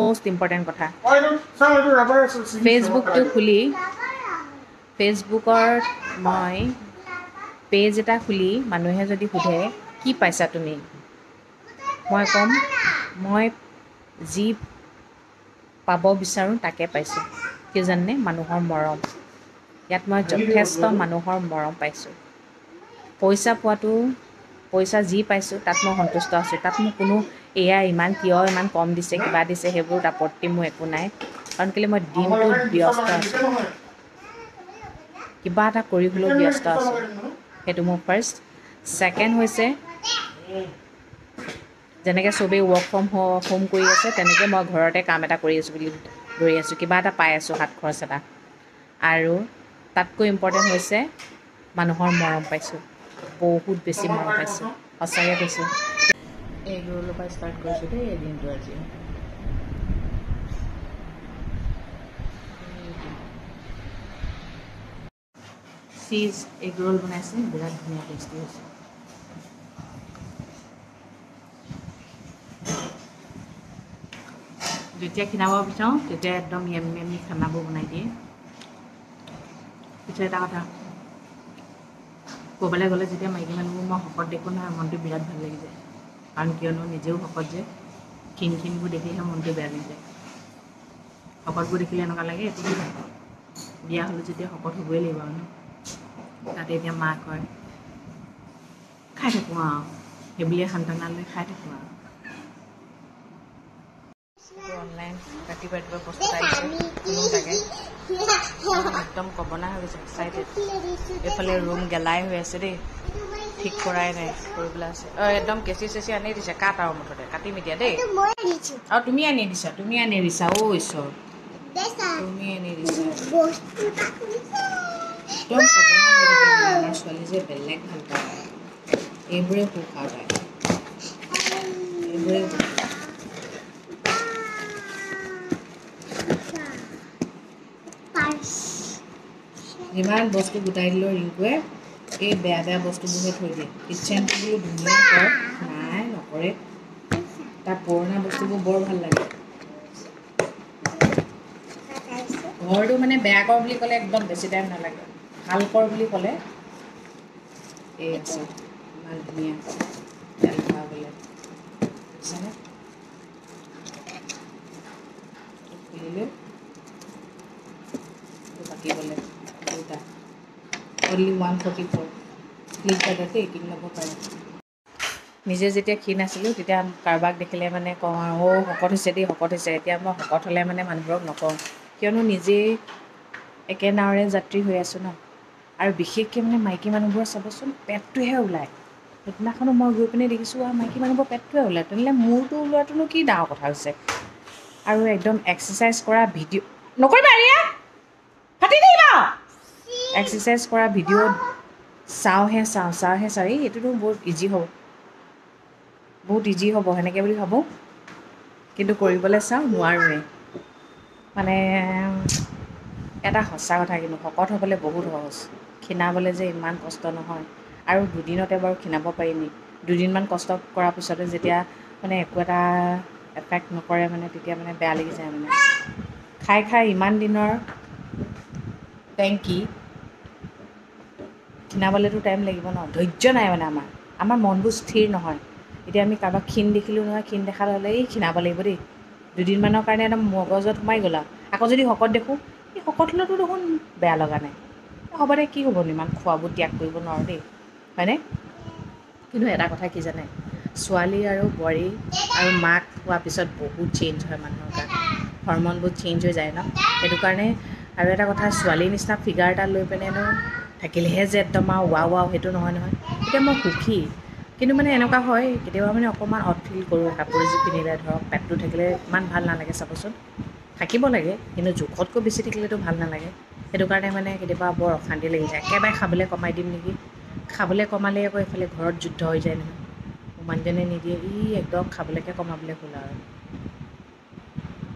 Most important কথা ফেচবুকৰ মই পেজ এটা খুলি মানুহে যদি সোধে কি পাইছা তুমি মই ক'ম মই যি পাব বিচাৰোঁ তাকে পাইছোঁ কিয় জানে মানুহৰ মৰম ইয়াত মই যথেষ্ট মানুহৰ মৰম পাইছোঁ পইচা পোৱাটো পইচা যি পাইছোঁ তাত মই সন্তুষ্ট আছোঁ তাত মোক কোনো এয়া ইমান কিয় ইমান কম দিছে কিবা দিছে সেইবোৰত আপত্তি মোৰ একো নাই কাৰণ কেলৈ মই দিনটোত ব্যস্ত আছোঁ কিবা এটা কৰি হ'লেও ব্যস্ত আছোঁ সেইটো মোৰ ফাৰ্ষ্ট ছেকেণ্ড হৈছে যেনেকৈ চবেই ৱৰ্ক ফ্ৰম হোম কৰি আছে তেনেকৈ মই ঘৰতে কাম এটা কৰি আছোঁ বুলি ধৰি আছোঁ কিবা এটা পাই আছোঁ হাত খৰচ এটা আৰু তাতকৈ ইম্পৰ্টেণ্ট হৈছে মানুহৰ মৰম পাইছোঁ বহুত বেছি মৰম পাইছোঁ সঁচাকৈ কৈছোঁ এগ ৰোলৰ পৰা ষ্টাৰ্ট কৰিছোঁ দেই এই দিনটো আজি চীজ এগ ৰোল বনাইছে বিৰাট ধুনীয়া টেষ্টি হৈছে যেতিয়া খিনাব বিচাৰোঁ তেতিয়া একদম য়েমি খানাবোৰ বনাই দিয়ে পিছত এটা কথা ক'বলৈ গ'লে যেতিয়া মাইকী মানুহবোৰ মই শকত দেখোঁ নহয় মনটো বিৰাট ভাল লাগি যায় কাৰণ কিয়নো নিজেও শকত যে ক্ষীণবোৰ দেখিহে মনটো বেয়া লাগি যায় শকতবোৰ দেখিলে এনেকুৱা লাগে একো বিয়া হ'লোঁ যেতিয়া শকত হ'বই লাগিব আৰু তাতে এতিয়া মাক হয় খাই থাকোঁ আৰু সেইবুলিয়ে সান্তনালৈ খাই থাকোঁ আৰু অনলাইন ৰাতিপুৱা বস্তু আহিছে কোনো থাকে একদম কবনা হৈ গৈছে এক্সাইটেড এইফালে ৰুম গেলাই হৈ আছে দেই ঠিক কৰাই নাই কৰিবলৈ আছে একদম কেঁচি চেঁচি আনি দিছে কাট আৰু মুঠতে কাটিম এতিয়া দেই আৰু তুমি আনি দিছা অ' ঈশ্বৰ তুমি আনি দিছা একদম কবনা হৈ থাকে আমাৰ ছোৱালী যে বেলেগ ভাল পায় এইবোৰে সুখ খাওঁ তাই এইবোৰে যিমান বস্তু গোটাই দিলেও ৰিংকুৱে এই বেয়া বস্তুবোৰহে থৈ দিয়ে কিটচেনটো বোলো ধুনীয়া কৰ নাই নকৰে তাৰ পুৰণা বস্তুবোৰ বৰ ভাল লাগে ঘৰটো মানে বেয়া কৰ বুলি ক'লে একদম বেছি টাইম নালাগে ভাল কৰ বুলি ক'লে এই আছে ইমান ধুনীয়া তেল ভৰাবলৈ বুজিছানে খুলিলোঁ বাকিবলৈ দুটা অনলি 144 ফ্লিপকাৰ্টতে কিনি ল'ব পাৰে নিজে যেতিয়া ক্ষীণ আছিলোঁ তেতিয়া কাৰোবাক দেখিলে মানে কওঁ আৰু শকত হৈছে এতিয়া মই শকত হ'লে মানে মানুহবোৰক নকওঁ কিয়নো নিজেই একে নাৱৰে যাত্ৰী হৈ আছোঁ ন আৰু বিশেষকৈ মানে মাইকী মানুহবোৰৰ চাবচোন পেটটোহে ওলায় সেইদিনাখনো মই গৈ পিনে দেখিছোঁ আৰু মাইকী মানুহবোৰৰ পেটটোৱে ওলায় তেনেহ'লে মূৰটো ওলোৱাটোনো কি ডাঙৰ কথা হৈছে আৰু একদম এক্সাৰচাইজ কৰা ভিডিঅ' নকৰিবা ৰিয়া ফাটি দিবা এক্সাৰচাইজ কৰা ভিডিঅ'ত চাওঁহে চাওঁ এইটোতো বহুত ইজি হ'ব সেনেকৈ বুলি ভাবোঁ কিন্তু কৰিবলৈ চাওঁ নোৱাৰোঁৱে মানে এটা সঁচা কথা কিন্তু শকত হ'বলৈ বহুত সহজ ক্ষীণাবলৈ যে ইমান কষ্ট নহয় আৰু দুদিনতে বাৰু ক্ষীণাব পাৰিনি দুদিনমান কষ্ট কৰাৰ পিছতে যেতিয়া মানে একো এটা এফেক্ট নকৰে মানে তেতিয়া মানে বেয়া লাগি যায় মানে খাই ইমান দিনৰ টেংকি ক্ষীণাবলৈতো টাইম লাগিব ন ধৈৰ্য নাই মানে আমাৰ মনবোৰ স্থিৰ নহয় এতিয়া আমি কাৰোবাক ক্ষীণ দেখিলোঁ নহয় ক্ষীণ দেখাত হ'লে এই ক্ষীণাব লাগিব দেই দুদিনমানৰ কাৰণে একদম মগজত সোমাই গ'ল আকৌ যদি শকত দেখোঁ এই শকত হ'লেতো দেখোন বেয়া লগা নাই হ'ব দে কি হ'বনো ইমান খোৱাবোৰ ত্যাগ কৰিব নোৱাৰোঁ দেই হয়নে কিন্তু এটা কথা কি জানে ছোৱালী আৰু বোৱাৰী আৰু মাক হোৱাৰ পিছত বহুত চেঞ্জ হয় মানুহৰ কাৰণে হৰমনবোৰ চেঞ্জ হৈ যায় ন সেইটো কাৰণে আৰু এটা কথা ছোৱালীৰ নিচিনা ফিগাৰ এটা লৈ পিনেনো থাকিলেহে যে একদম আৰু ৱাও সেইটো নহয় এতিয়া মই সুখী কিন্তু মানে এনেকুৱা হয় কেতিয়াবা মানে অকণমান অড ফিল কৰোঁ কাপোৰ এযোৰ পিন্ধিলে ধৰক পেটটো থাকিলে ইমান ভাল নালাগে চাবচোন থাকিব লাগে কিন্তু জোখতকৈ বেছি থাকিলেতো ভাল নালাগে সেইটো কাৰণে মানে কেতিয়াবা বৰ অশান্তি লাগি যায় একেবাৰে খাবলৈ কমাই দিম নেকি খাবলৈ কমালেই আকৌ এইফালে ঘৰত যুদ্ধ হৈ যায় নহয় মোৰ মানুহজনে নিদিয়ে একদম খাবলৈকে কমাবলৈ হ'ল আৰু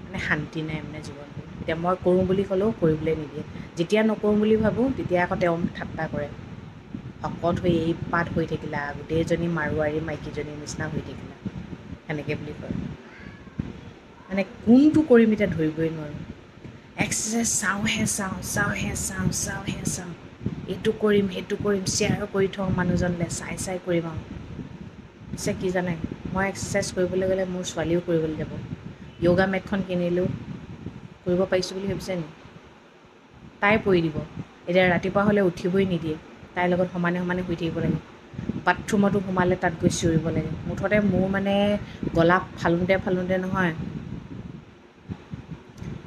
মানে শান্তি নাই মানে জীৱনটো এতিয়া মই কৰোঁ বুলি ক'লেও কৰিবলৈ নিদিয়ে যেতিয়া নকৰোঁ বুলি ভাবোঁ তেতিয়া আকৌ তেওঁ ঠাট্টা কৰে শকত হৈ এই পাত হৈ থাকিলা গোটেইজনী মাৰোৱাৰী মাইকীজনীৰ নিচিনা হৈ থাকিলা সেনেকৈ বুলি কয় মানে কোনটো কৰিম এতিয়া ধৰিবই নোৱাৰোঁ এক্সাৰচাইজ চাওঁ এইটো কৰিম সেইটো কৰিম শ্বেয়াৰ কৰি থওঁ মানুহজনলৈ চাই কৰিম আৰু পিছে কি জানে মই এক্সাৰচাইজ কৰিবলৈ গ'লে মোৰ ছোৱালীও কৰিবলৈ যাব য়োগা মেটখন কিনিলোঁ কৰিব পাৰিছোঁ বুলি ভাবিছে নি তাই পৰি দিব এতিয়া ৰাতিপুৱা হ'লে উঠিবই নিদিয়ে তাইৰ লগত সমানে শুই থাকিব লাগে বাথৰুমতো সোমালে তাত গৈ চিঞৰিব লাগে মুঠতে মোৰ মানে গলা ফালোঁতে নহয়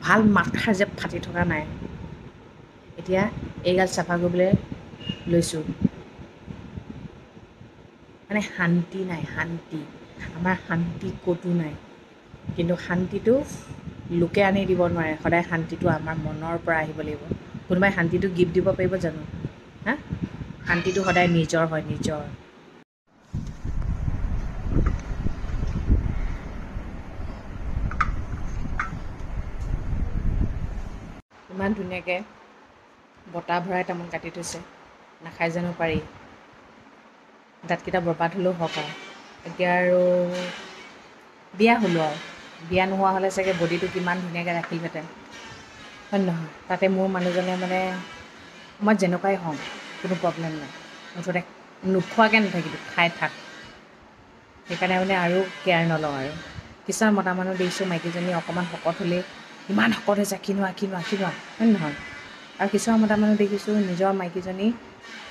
ভাল মাতষাৰ যে ফাটি থকা নাই এতিয়া এইগাল চাফা কৰিবলৈ লৈছোঁ মানে শান্তি নাই আমাৰ শান্তি ক'তো নাই কিন্তু শান্তিটো লোকে আনি দিব নোৱাৰে সদায় শান্তিটো আমাৰ মনৰ পৰা আহিব লাগিব কোনোবাই শান্তিটো গিফ্ট দিব পাৰিব জানো হা শান্তিটো সদায় নিজৰ হয় নিজৰ ইমান ধুনীয়াকৈ বতাহ ভৰাই তামোল কাটি থৈছে নাখাই জানো পাৰি দাঁতকেইটা বৰবাদ হ'লেও হওক আৰু এতিয়া আৰু বিয়া হ'লোঁ আৰু বিয়া নোহোৱা হ'লে চাগে বডিটো কিমান ধুনীয়াকৈ ৰাখিলোহেঁতেন হয় নহয় তাতে মোৰ মানুহজনে মানে মই যেনেকুৱাই হওঁ কোনো প্ৰব্লেম নাই মুঠতে নোখোৱাকৈ নাথাকিলোঁ খাই থাক সেইকাৰণে মানে আৰু কেয়াৰ নলওঁ আৰু কিছুমান মতা মানুহ দেখিছোঁ মাইকীজনী অকণমান শকত হ'লেই ইমান শকত হৈছে খীনোৱা হয় নহয় আৰু কিছুমান মতা মানুহ দেখিছোঁ নিজৰ মাইকীজনী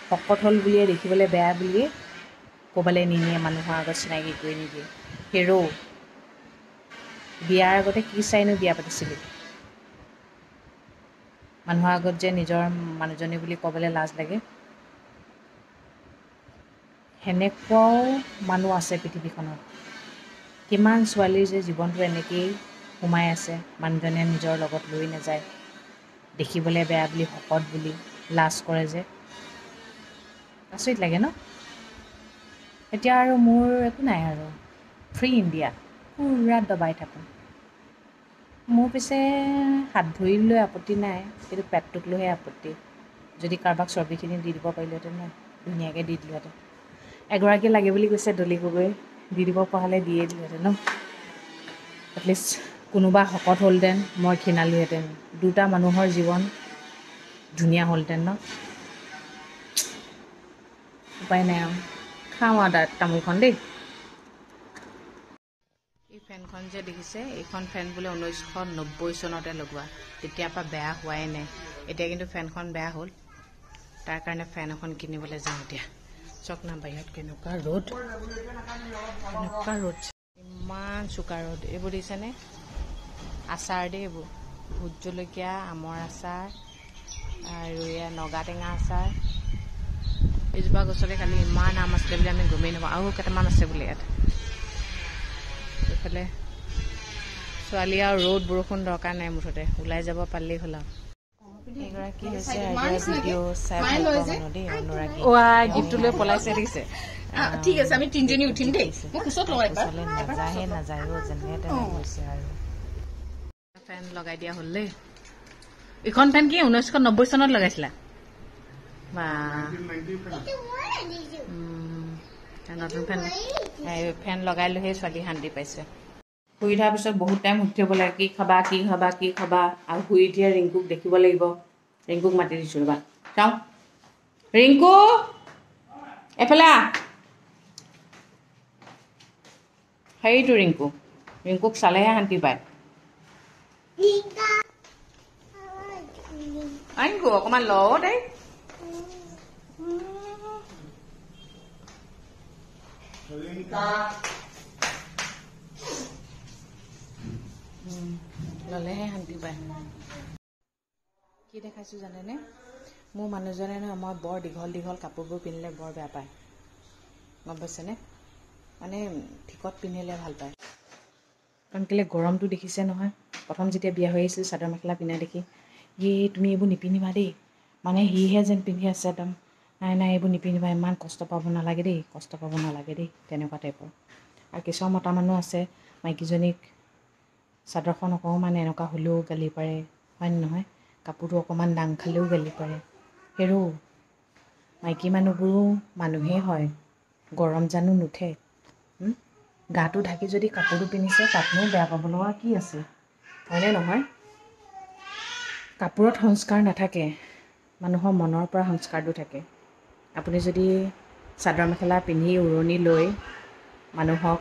শকত হ'ল বুলিয়ে দেখিবলৈ বেয়া বুলিয়ে ক'ৰবালৈ নিনিয়ে মানুহৰ আগত চিনাকি কৰি নিদিয়ে হেৰ' বিয়াৰ আগতে কি চাইনো বিয়া পাতিছিলোঁ মানুহৰ আগত যে নিজৰ মানুহজনী বুলি ক'বলৈ লাজ লাগে সেনেকুৱাও মানুহ আছে পৃথিৱীখনত কিমান ছোৱালীৰ যে জীৱনটো এনেকৈয়ে সোমাই আছে মানুহজনে নিজৰ লগত লৈ নাযায় দেখিবলৈ বেয়া বুলি শকত বুলি লাজ কৰে যে আচৰিত লাগে ন এতিয়া আৰু মোৰ একো নাই আৰু ফ্ৰী ইণ্ডিয়া পূৰা দবাই থাকোঁ মোৰ পিছে হাত ভৰি লৈ আপত্তি নাই কিন্তু পেটটোক লৈহে আপত্তি যদি কাৰোবাক চৰ্বিখিনি দি দিব পাৰিলোহেঁতেন ন ধুনীয়াকৈ দি দিলোহেঁতেন এগৰাকী লাগে বুলি কৈছে দলি গগৈ দি দিব পৰা হ'লে দিয়ে দিলোহেঁতেন ন এটলিষ্ট কোনোবা শকত হ'লহেঁতেন মই ক্ষীণালোহেঁতেন দুটা মানুহৰ জীৱন ধুনীয়া হ'লহেঁতেন ন উপায় নাই আৰু খাওঁ আৰু তামোলখন দেই এই ফেনখন যে দেখিছে এইখন ফেন বোলে 1990 চনতে লগোৱা তেতিয়াৰ পৰা বেয়া হোৱাই নাই এতিয়া কিন্তু ফেনখন বেয়া হ'ল তাৰ কাৰণে ফেন এখন কিনিবলৈ যাওঁ এতিয়া চক না বাহিৰত কেনেকুৱা ৰ'দ ইমান চোকা ৰ'দ এইবোৰ দেখিছেনে আচাৰ দেই এইবোৰ ভোট জলকীয়া আমৰ আচাৰ আৰু এয়া নগা টেঙা আচাৰ এইজোপা গছতে খালি ইমান আম আছিলে বুলি আমি গমেই নাপাওঁ আৰু কেইটামান আছে বোলে ইয়াত এইফালে ছোৱালী আৰু ৰ'দ বৰষুণ দৰকাৰ নাই মুঠতে ওলাই যাব পাৰিলেই হ'ল আৰু এগৰাকী হৈছে ভিডিঅ' চাই ভাল পোৱা মানুহ দেই অনুৰাগী গীতটো লৈ পলাইছে দেখিছে ঠিক আছে আমি তিনিজনী উঠিম দেই নাযায় যেনে তেনে হৈছে আৰু ফেন লগাই দিয়া হ'ল দেই এইখন ফেন কি 1990 চনত লগাইছিলা বা নতুন ফেন লগাই লৈহে ছোৱালী শান্তি পাইছে শুই উঠাৰ পিছত বহুত টাইম উঠি থাকিব লাগে কি খাবা আৰু শুই উঠিয়ে ৰিংকুক দেখিব লাগিব ৰিংকুক মাতি দিছোঁ ৰ'বা চাওঁ ৰিংকু এফালে সেইটো ৰিংকুক চালেহে শান্তি পায় ৰিংকু অকণমান ল দেই ল'লেহে শান্তি পায় কি দেখাইছোঁ জানেনে মোৰ মানুহজনে নহয় মই বৰ দীঘল কাপোৰবোৰ পিন্ধিলে বৰ বেয়া পায় গম পাইছেনে মানে ঠিকত পিন্ধিলে ভাল পায় কাৰণ কেলৈ গৰমটো দেখিছে নহয় প্ৰথম যেতিয়া বিয়া হৈ আহিছিল চাদৰ মেখেলা পিন্ধা দেখি তুমি এইবোৰ নিপিন্ধিবা দেই মানে সিহে যেন পিন্ধি আছে একদম নাই এইবোৰ নিপিন্ধিবা ইমান কষ্ট পাব নালাগে দেই তেনেকুৱা টাইপৰ আৰু কিছুমান মতা মানুহ আছে মাইকীজনীক চাদৰখন অকণমান এনেকুৱা হ'লেও গালি পাৰে হয় নহয় কাপোৰটো অকণমান দাং খালেও গালি পাৰে হেৰৌ মাইকী মানুহবোৰো মানুহেই হয় গৰম জানো নুঠে গাটো ঢাকি যদি কাপোৰটো পিন্ধিছে তাতনো বেয়া পাব লগা কি আছে, হয়নে নহয়? কাপোৰত সংস্কাৰ নাথাকে, মানুহৰ মনৰ পৰা সংস্কাৰটো থাকে। আপুনি যদি চাদৰ মেখেলা পিন্ধি উৰণি লৈ মানুহক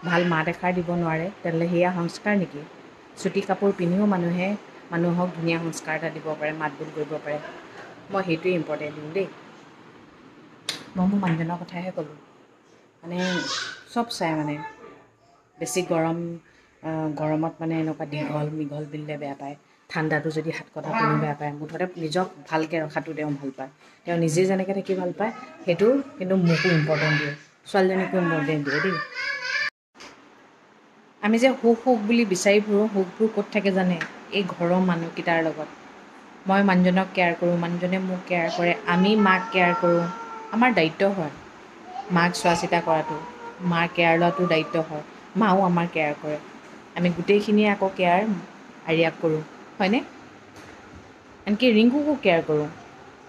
ভাল মাত এষাৰ দিব নোৱাৰে, তেনেহ'লে সেয়া সংস্কাৰ নেকি? চুটি কাপোৰ পিন্ধিও মানুহে মানুহক ধুনীয়া সংস্কাৰ এটা দিব পাৰে, মাত বোল কৰিব পাৰে। মই সেইটোৱে ইম্পৰ্টেণ্ট দিওঁ দেই। মই মোৰ মানুহজনৰ কথাহে ক'লোঁ। মানে চব চাই মানে বেছি গৰমত মানে এনেকুৱা দীঘল দীঘল পিন্ধিলে বেয়া পায়, ঠাণ্ডাটো যদি হাত কটা পিন্ধি বেয়া পায়। মুঠতে নিজক ভালকৈ ৰখাটো তেওঁ ভাল পায়। তেওঁ নিজে যেনেকৈ থাকি ভাল পায় সেইটো কিন্তু মোকো ইম্পৰ্টেণ্ট দিয়ে, ছোৱালীজনীকো ইম্পৰ্টেণ্ট দিয়ে দেই। আমি যে সুখ বুলি বিচাৰি ফুৰোঁ, সুখবোৰ ক'ত থাকে জানে? এই ঘৰৰ মানুহকেইটাৰ লগত। মই মানুহজনক কেয়াৰ কৰোঁ, মানুহজনে মোক কেয়াৰ কৰে, আমি মাক কেয়াৰ কৰোঁ। আমাৰ দায়িত্ব হয় মাক চোৱা চিতা কৰাটো, মাৰ কেয়াৰ লোৱাটো দায়িত্ব হয়। মাও আমাৰ কেয়াৰ কৰে। আমি গোটেইখিনিয়ে আকৌ কেয়াৰ আৰিয়াক কৰোঁ, হয়নে? আনকি ৰিংকুকো কেয়াৰ কৰোঁ,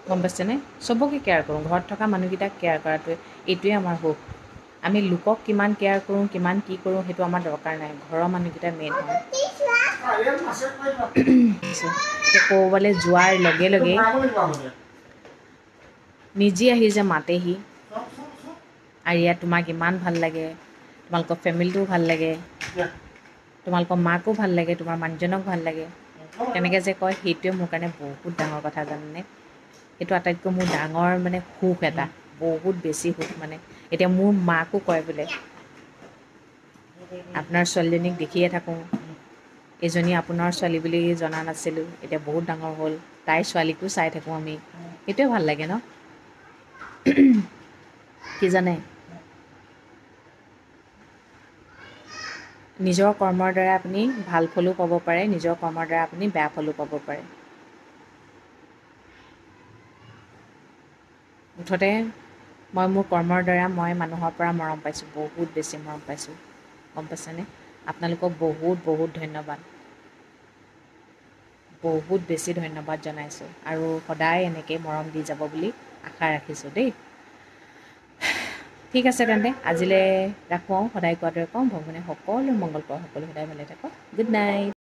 গম পাইছেনে? চবকে কেয়াৰ কৰোঁ। ঘৰত থকা মানুহকেইটাক কেয়াৰ কৰাটোৱে এইটোৱে আমাৰ সুখ। আমি লোকক কিমান কেয়াৰ কৰোঁ, কিমান কি কৰোঁ সেইটো আমাৰ দৰকাৰ নাই। ঘৰৰ মানুহকেইটা মেইন হয়। এতিয়া ক'ৰবালৈ যোৱাৰ লগে লগে নিজে আহি যে মাতেহি, আৰিয়া তোমাক ইমান ভাল লাগে, তোমালোকৰ ফেমিলিটোও ভাল লাগে, তোমালোকৰ মাকো ভাল লাগে, তোমাৰ মানুহজনক ভাল লাগে, তেনেকৈ যে কয় সেইটোৱে মোৰ কাৰণে বহুত ডাঙৰ কথা, জানেনে? সেইটো আটাইতকৈ মোৰ ডাঙৰ মানে সুখ এটা, বহুত বেছি সুখ মানে। এতিয়া মোৰ মাকো কয় বোলে, আপোনাৰ ছোৱালীজনীক দেখিয়ে থাকোঁ, এইজনী আপোনাৰ ছোৱালী বুলি জনা নাছিলোঁ, এতিয়া বহুত ডাঙৰ হ'ল, তাইৰ ছোৱালীকো চাই থাকোঁ আমি। সেইটোৱে ভাল লাগে ন? কি জানে? নিজৰ কৰ্মৰ দ্বাৰা আপুনি ভাল ফলো পাব পাৰে, নিজৰ কৰ্মৰ দ্বাৰা আপুনি বেয়া ফলো পাব পাৰে। মুঠতে মই মোৰ কৰ্মৰ দ্বাৰা মই মানুহৰ পৰা মৰম পাইছোঁ, বহুত বেছি মৰম পাইছোঁ, গম পাইছেনে? আপোনালোকক বহুত বহুত ধন্যবাদ, বহুত বেছি ধন্যবাদ জনাইছোঁ। আৰু সদায় এনেকৈ মৰম দি যাব বুলি আশা ৰাখিছোঁ দেই। ঠিক আছে তেন্তে আজিলৈ ৰাখোঁ আৰু সদায় কোৱাদৰে কওঁ, ভগৱানে সকলো মংগল কৰক, সকলো সদায় ভালে থাকক। Good night.